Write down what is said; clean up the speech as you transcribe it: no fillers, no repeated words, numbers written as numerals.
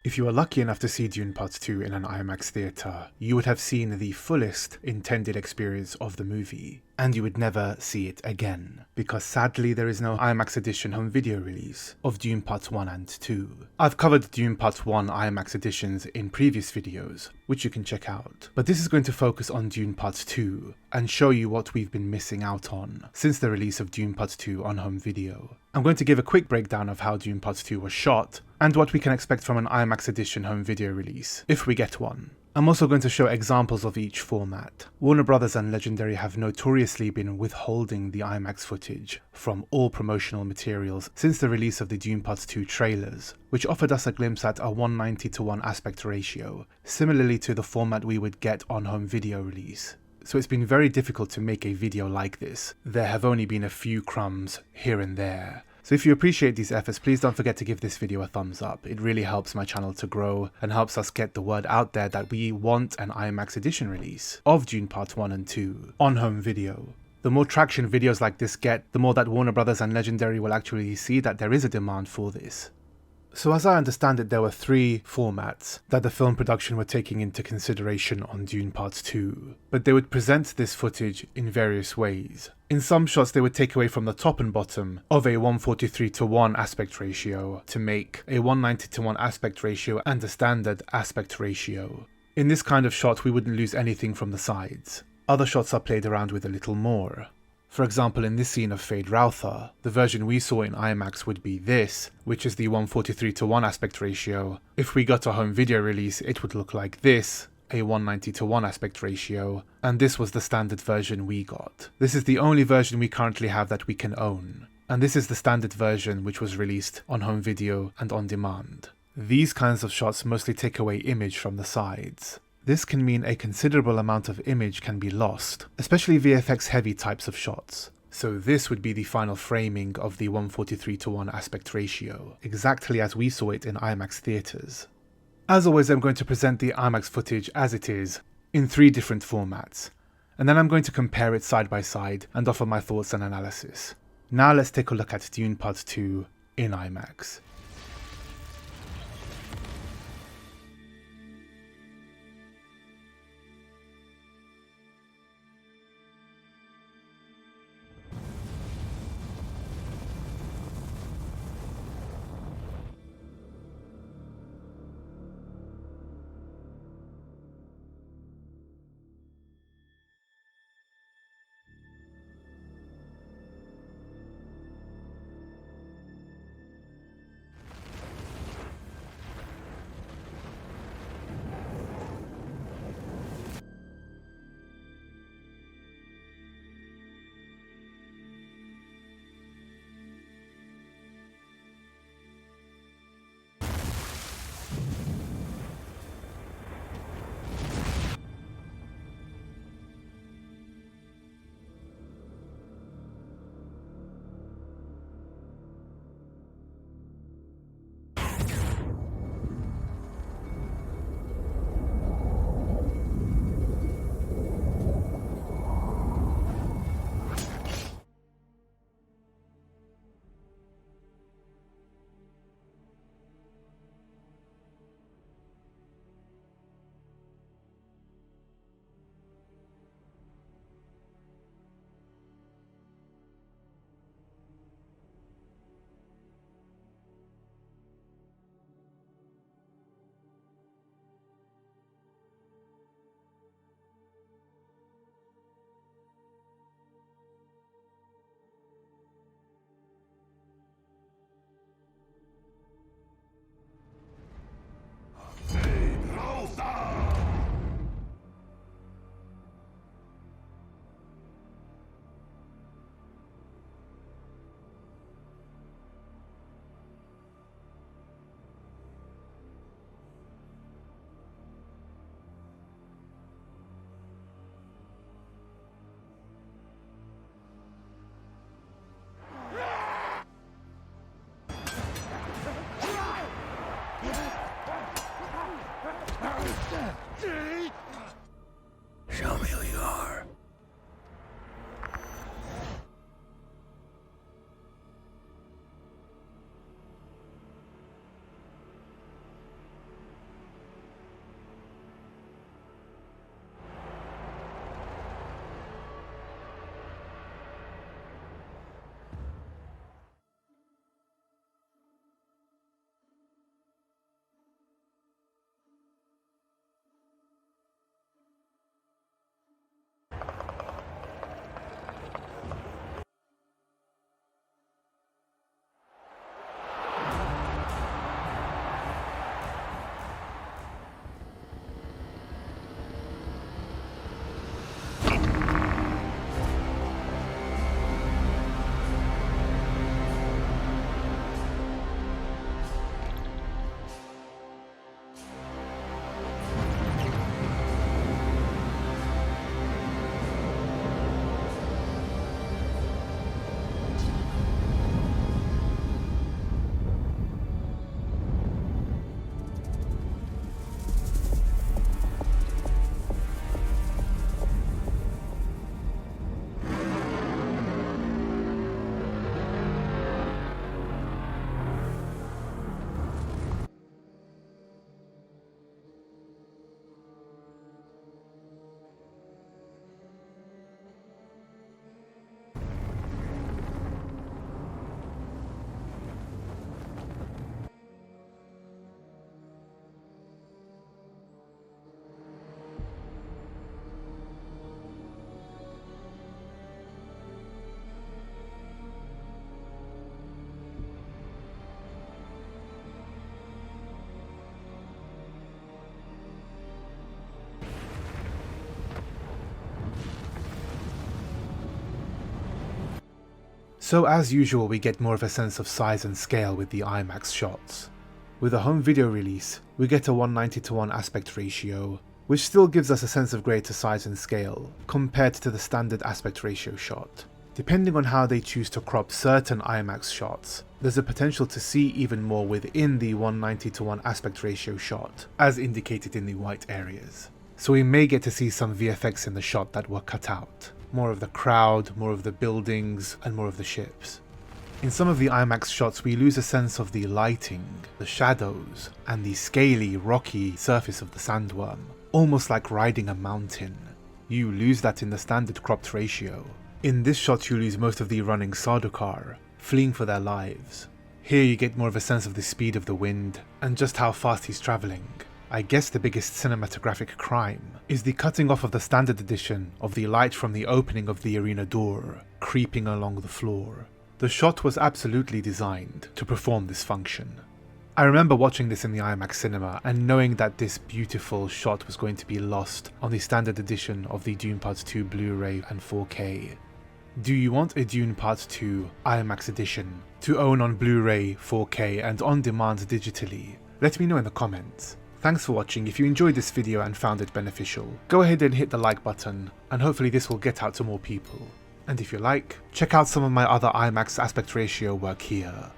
If you were lucky enough to see Dune Part 2 in an IMAX theatre, you would have seen the fullest intended experience of the movie, and you would never see it again, because sadly there is no IMAX edition home video release of Dune Parts 1 and 2. I've covered Dune Part 1 IMAX editions in previous videos, which you can check out, but this is going to focus on Dune Part 2 and show you what we've been missing out on since the release of Dune Part 2 on home video. I'm going to give a quick breakdown of how Dune Part 2 was shot, and what we can expect from an IMAX edition home video release, if we get one. I'm also going to show examples of each format. Warner Brothers and Legendary have notoriously been withholding the IMAX footage from all promotional materials since the release of the Dune Part 2 trailers, which offered us a glimpse at a 190:1 aspect ratio, similarly to the format we would get on home video release. So it's been very difficult to make a video like this. There have only been a few crumbs here and there. So if you appreciate these efforts, please don't forget to give this video a thumbs up. It really helps my channel to grow and helps us get the word out there that we want an IMAX edition release of Dune Part 1 and 2 on home video. The more traction videos like this get, the more that Warner Brothers and Legendary will actually see that there is a demand for this. So as I understand it, there were 3 formats that the film production were taking into consideration on Dune Part 2, but they would present this footage in various ways. In some shots they would take away from the top and bottom of a 143:1 aspect ratio to make a 190:1 aspect ratio and a standard aspect ratio. In this kind of shot we wouldn't lose anything from the sides. Other shots are played around with a little more. For example, in this scene of Fade Routher, the version we saw in IMAX would be this, which is the 143:1 aspect ratio. If we got a home video release, it would look like this, a 190:1 aspect ratio, and this was the standard version we got. This is the only version we currently have that we can own, and this is the standard version which was released on home video and on demand. These kinds of shots mostly take away image from the sides. This can mean a considerable amount of image can be lost, especially VFX heavy types of shots. So this would be the final framing of the 143:1 aspect ratio, exactly as we saw it in IMAX theatres. As always, I'm going to present the IMAX footage as it is, in 3 different formats, and then I'm going to compare it side by side and offer my thoughts and analysis. Now let's take a look at Dune Part 2 in IMAX. Show me who you are. So as usual, we get more of a sense of size and scale with the IMAX shots. With a home video release, we get a 190:1 aspect ratio, which still gives us a sense of greater size and scale compared to the standard aspect ratio shot. Depending on how they choose to crop certain IMAX shots, there's a potential to see even more within the 190:1 aspect ratio shot, as indicated in the white areas. So we may get to see some VFX in the shot that were cut out. More of the crowd, more of the buildings, and more of the ships. In some of the IMAX shots we lose a sense of the lighting, the shadows, and the scaly, rocky surface of the sandworm, almost like riding a mountain. You lose that in the standard cropped ratio. In this shot you lose most of the running Sardaukar, fleeing for their lives. Here you get more of a sense of the speed of the wind, and just how fast he's travelling. I guess the biggest cinematographic crime is the cutting off of the standard edition of the light from the opening of the arena door, creeping along the floor. The shot was absolutely designed to perform this function. I remember watching this in the IMAX cinema and knowing that this beautiful shot was going to be lost on the standard edition of the Dune Part 2 Blu-ray and 4K. Do you want a Dune Part 2 IMAX edition to own on Blu-ray, 4K and on demand digitally? Let me know in the comments. Thanks for watching. If you enjoyed this video and found it beneficial, go ahead and hit the like button, and hopefully this will get out to more people. And if you like, check out some of my other IMAX aspect ratio work here.